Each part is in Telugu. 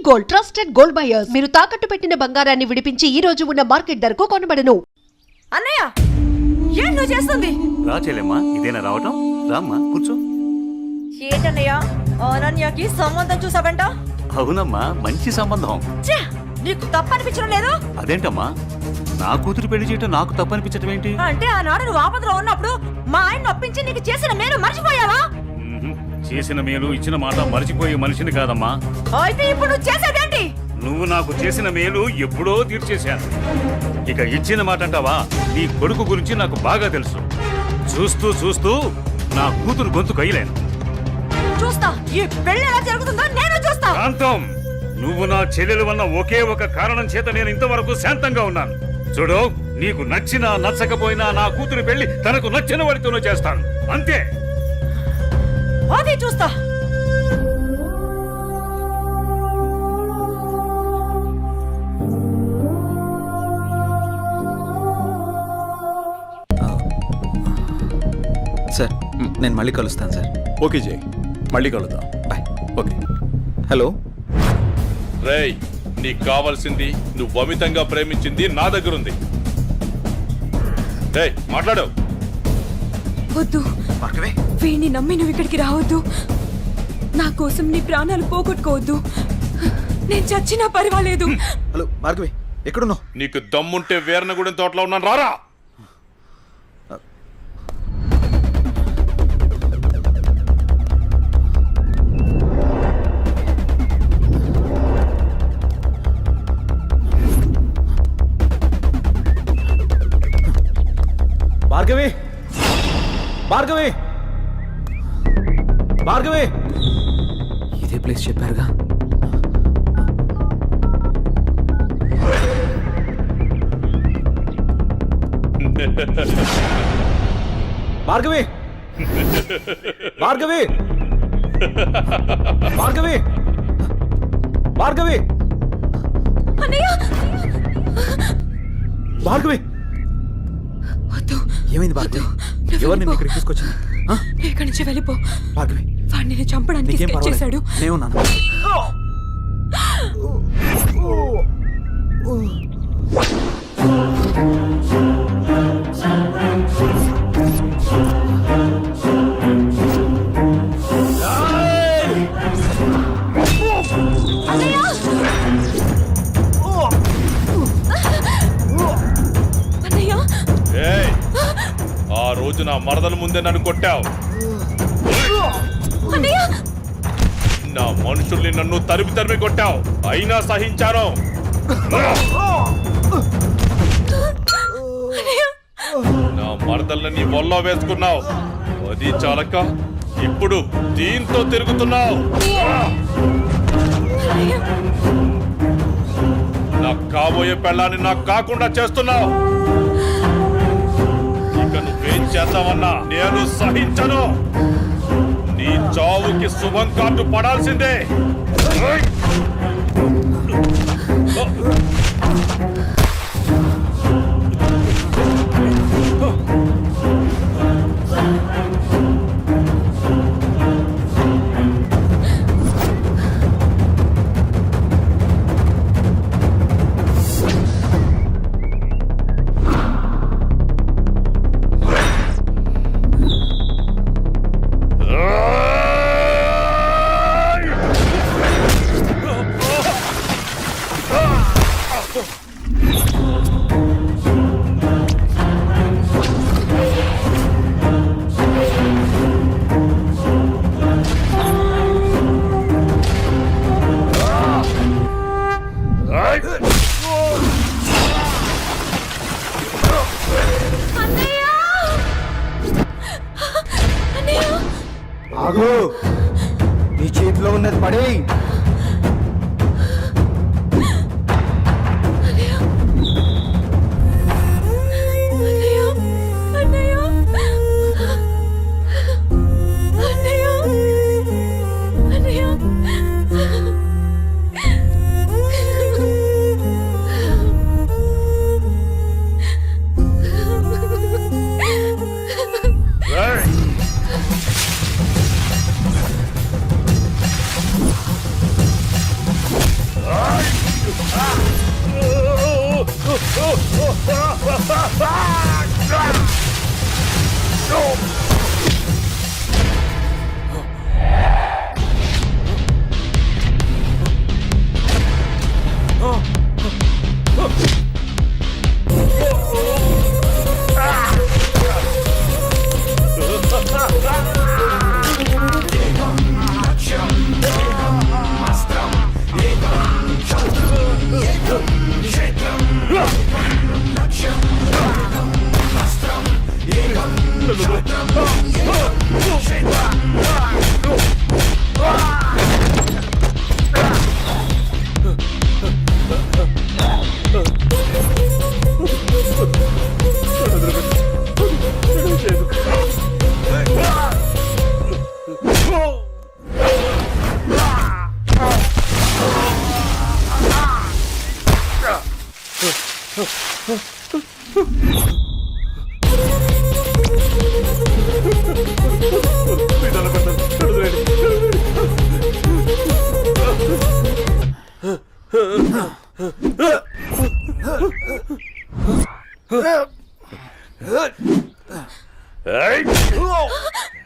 Gold, trusted gold buyers. మీరు తాకట్టు పెట్టిన బంగారాన్ని విడిపించి ఈ రోజు ఉన్న మార్కెట్ ధరకు కొనబడను. అన్నయ్య, ఏం నువ్వు చేస్తుంది? రా చెల్లెమ్మా, ఇదేనా రావటం? రామ్మా కూర్చో. ఏంటన్నయ్య, అనన్యకి సంబంధం చూసావంట? అవునమ్మా, మంచి సంబంధం. ఛే, నీకు తప్పనిపించడం లేదు? అదేంటమ్మా, నా కూతురు పెళ్లి చేయటం నాకు తప్పనిపించటం ఏంటి? అంటే ఆనాడు నువ్వు ఆపదలో ఉన్నప్పుడు మా ఆయన నొప్పించి నీకు చేసిన మేలు మర్చిపోయావా? చేసిన మేలు ఇచ్చిన మాట మర్చిపోయే మనిషిని కాదమ్మా. అయితే ఇప్పుడు నువ్వు చేసేదేంటి? నువ్వు నాకు చేసిన మేలు ఎప్పుడో తీర్చేశాను. ఇక ఇచ్చిన మాట అంటావా? నీ కొడుకు గురించి నాకు బాగా తెలుసు. చూస్తూ చూస్తూ నా కూతురు గొంతు కయ్యలేను. చూస్తా, ఈ పెళ్లి ఎలా జరుగుతుందో నేను చూస్తా. శాంతం, నువ్వు నా చెల్లెలు వల్ల ఒకే ఒక కారణం చేత నేను ఇంతవరకు శాంతంగా ఉన్నాను. చూడు, నీకు నచ్చినా నచ్చకపోయినా నా కూతురు పెళ్లి తనకు నచ్చిన వాడితోనే చేస్తాను, అంతే. అది చూస్తా. సార్, నేను మళ్ళీ కలుస్తాను సార్. ఓకే జై, మళ్ళీ కలుద్దాం. బాయ్. ఓకే. హలో. రేయ్, నీకు కావాల్సింది నువ్వు అమితంగా ప్రేమించింది నా దగ్గర ఉంది. రేయ్, మాట్లాడు. వద్దు, వీణ్ణి నమ్మి నువ్వు ఇక్కడికి రావద్దు. నా కోసం నీ ప్రాణాలు పోగొట్టుకోవద్దు. నేను చచ్చినా పర్వాలేదు. హలో భార్గవి, ఎక్కడున్నావు? నీకు దమ్ముంటే వీరనగూడెం తోటలో ఉన్నాను, రారా. భార్గవి, భార్గవి, భార్గవి. ఇదే ప్లేస్ చెప్పారుగా. భార్గవి, భార్గవి, భార్గవి, భార్గవి, అన్నయ్య, భార్గవి. వద్దు. ఏమైంది భార్గవి? ఎవరు నిన్ను ఇక్కడికి తీసుకొచ్చింది? ఇక్కడి నుంచి వెళ్ళిపో. భార్గవి, వాడిని నేను చంపడానికి నీకేం స్కెచ్ పర్వాలేదు, చేశాడు. నేనున్నాను. అన్నయ్య, ఏయ్, ఆ రోజు నా మరదల ముందే నన్ను కొట్టావు. అన్నయ్య, నా మనుషుల్ని నన్ను తరిమి తరిమి కొట్టావు, అయినా సహించాను. నా మరదల్ని నీ ఒళ్ళో వేసుకున్నావు, అది చాలక ఇప్పుడు దీంతో తిరుగుతున్నావు. నాకు కాబోయే పెళ్ళాన్ని నాకు కాకుండా చేస్తున్నావు. ఇక నువ్వేం చేద్దామన్నా నేను సహించను. నీ చావుకి శుభం కార్డు పడాల్సిందే.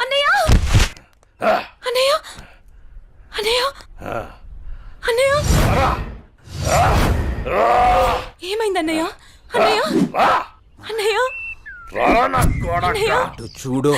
అన్నయ్య అన్నయ్య అన్నయ్య అన్నయ్య ఏమైంది అన్నయ్య అన్నయ్య అన్నయ్య అన్నయ్య అటు చూడు.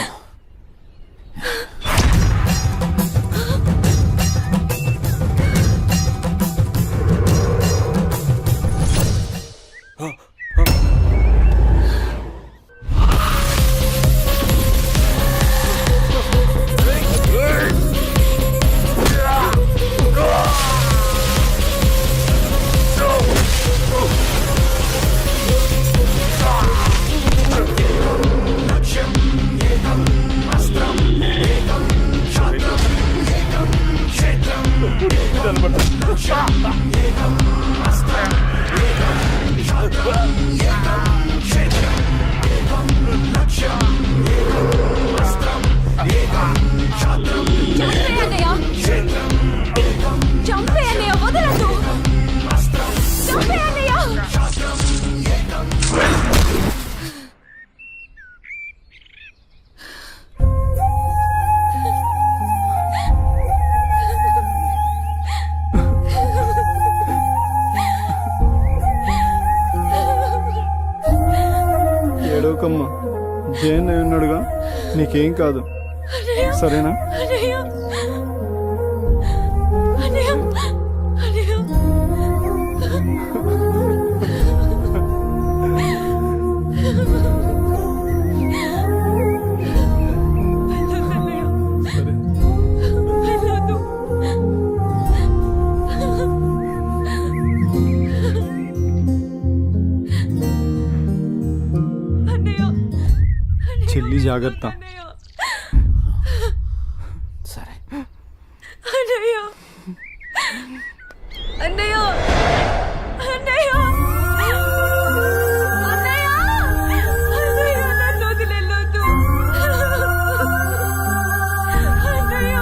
చంపే అన్నయ్య వదలదు చంపే అన్నయ్య ఏడవకమ్మా, జయన్ ఉన్నాడుగా, నీకేం కాదు, సరేనా? అన్నయ్య అన్నయ్య అన్నయ్య చెల్లి జాగ్రత్త. సరే. అన్నయ్య అన్నయ్య అన్నయ్య అన్నయ్య అన్నయ్య నన్ను వదిలేయొద్దు అన్నయ్య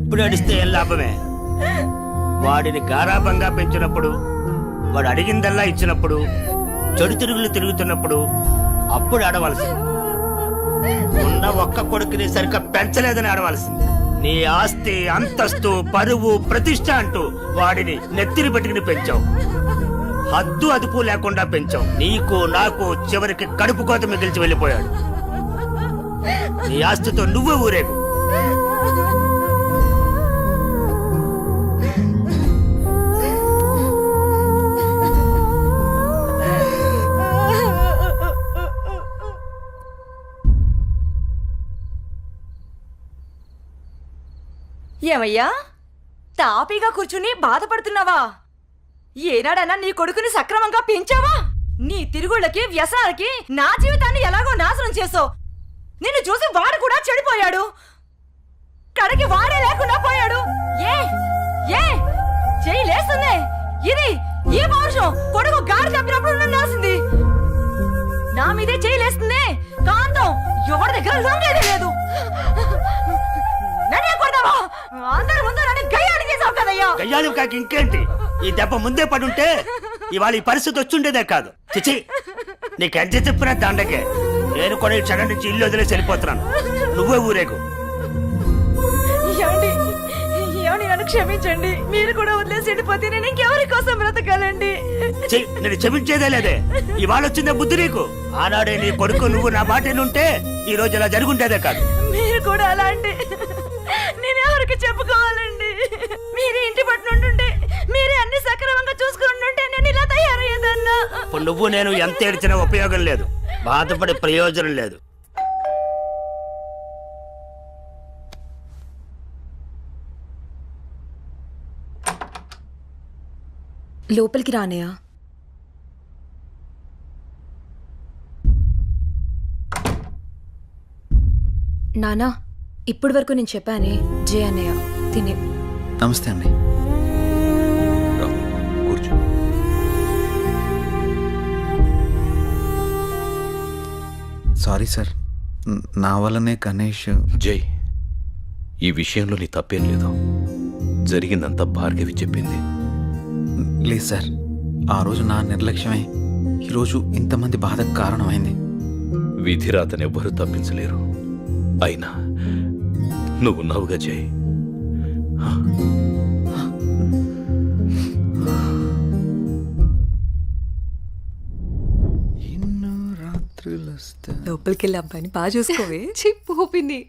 ఇప్పుడు అడిస్తే ఏం లాభమే? వాడిని గారాబంగా పెంచినప్పుడు, వాడు అడిగిందల్లా ఇచ్చినప్పుడు, చెడు తిరుగులు తిరుగుతున్నప్పుడు అప్పుడు ఆడవలసింది. ఉన్న ఒక్క కొడుకుని సరిగ్గా పెంచలేదని ఆడవలసింది. నీ ఆస్తి, అంతస్తు, పరువు, ప్రతిష్ట అంటూ వాడిని నెత్తిని పెట్టుకుని పెంచావు. హద్దు అదుపు లేకుండా పెంచావు. నీకు నాకు చివరికి కడుపు కోత మిగిల్చి వెళ్ళిపోయాడు. నీ ఆస్తితో నువ్వే ఊరేగు. ఏమయ్యా, తాపీగా కూర్చుని బాధపడుతున్నావా? ఏనాడన్నా నీ కొడుకుని సక్రమంగా పెంచావా? నీ తిరుగుళ్ళకి, వ్యసనాలకి నా జీవితాన్ని ఎలాగో నాశనం చేసావు. నిన్ను చూసి వాడు కూడా చెడిపోయాడు. కడకి వాడే లేకుండా పోయాడు. ఏ ఏ చెయ్యి లేస్తుంది. ఇది ఏ పౌరుషం కొడుకు గాడి తప్పినప్పుడు ఉండాల్సింది. నా మీదే చేయలేస్తుంది కాంతం. ఎవరి దగ్గర లొంగేదే లేదు. నన్నే కొడతావా? అందరి ముందు నన్ను గయ్యాడి చేసావు కదయ్యా. గయ్యాలు కాక ఇంకేంటి? ఈ దెబ్బ ముందే పడుంటే ఇవాళ ఈ పరిస్థితి వచ్చుండేదే కాదు. చిచి, నీకు ఎంత చెప్పినా దండకే. నేను కూడా ఈ క్షణం నుంచి ఇల్లు వదిలేసి వెళ్ళిపోతున్నాను. నువ్వే ఊరేగు. ఏమండి ఏమండి, నన్ను క్షమించండి. మీరు కూడా వదిలేసి వెళ్ళిపోతే నేను ఇంకెవరి కోసం బ్రతకాలండి? నేను క్షమించేదే లేదే. ఇవాళ వచ్చిందే బుద్ధి నీకు. ఆనాడే నీ కొడుకు నువ్వు నా మాట ఉంటే ఈ రోజు ఇలా జరుగుంటేదే కాదు. మీరు కూడా అలా అంటే నేను ఎవరికి చెప్పుకోవాలండి? మీరే ఇంటి పట్టునుంటుంటే, మీరే అన్ని సక్రమంగా చూసుకుంటుంటే నేను ఇలా తయారయ్యేదన్నా. ఇప్పుడు నువ్వు నేను ఎంత ఏడ్చినా ఉపయోగం లేదు. బాధపడే ప్రయోజనం లేదు. లోపలికి రానయా. నానా, ఇప్పటి వరకు నేను చెప్పానే జే అన్నయ్య తినే. నమస్తే అండి. రా, కూర్చో. సారీ సార్, నా వల్లనే గణేష్. జై, ఈ విషయంలో నీ తప్పేం లేదు. జరిగిందంతా భార్గవి చెప్పింది. లేదు సార్, ఆ రోజు నా నిర్లక్ష్యమే ఈరోజు ఇంతమంది బాధకు కారణమైంది. విధిరాతను ఎవ్వరూ తప్పించలేరు. అయినా నువ్వున్నావుగా జై. ఎన్నో రాత్రులు లోపలికి వెళ్ళి అబ్బాయిని బాగా చూసుకోవే. చిప్పోపింది.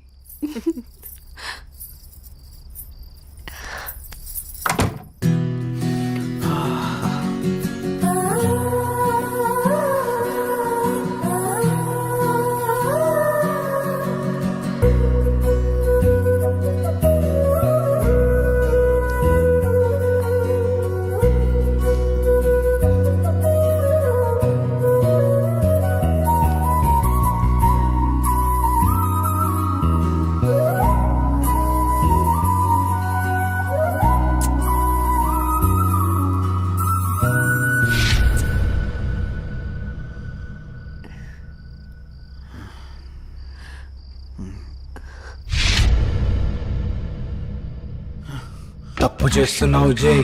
తప్పు చేస్తున్నావు జై.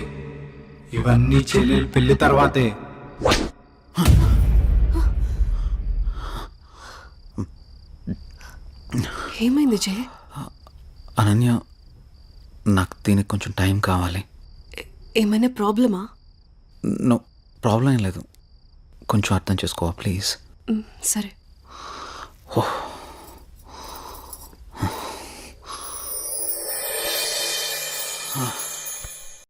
ఇవన్నీ చెల్లెలు పెళ్లి తర్వాతే. ఏమైంది జే? అనన్య, నాకు దీనికి కొంచెం టైం కావాలి. ఏమైనా ప్రాబ్లమా? నో ప్రాబ్లం ఏం లేదు. కొంచెం అర్థం చేసుకోవా ప్లీజ్? సరే. ఓహ్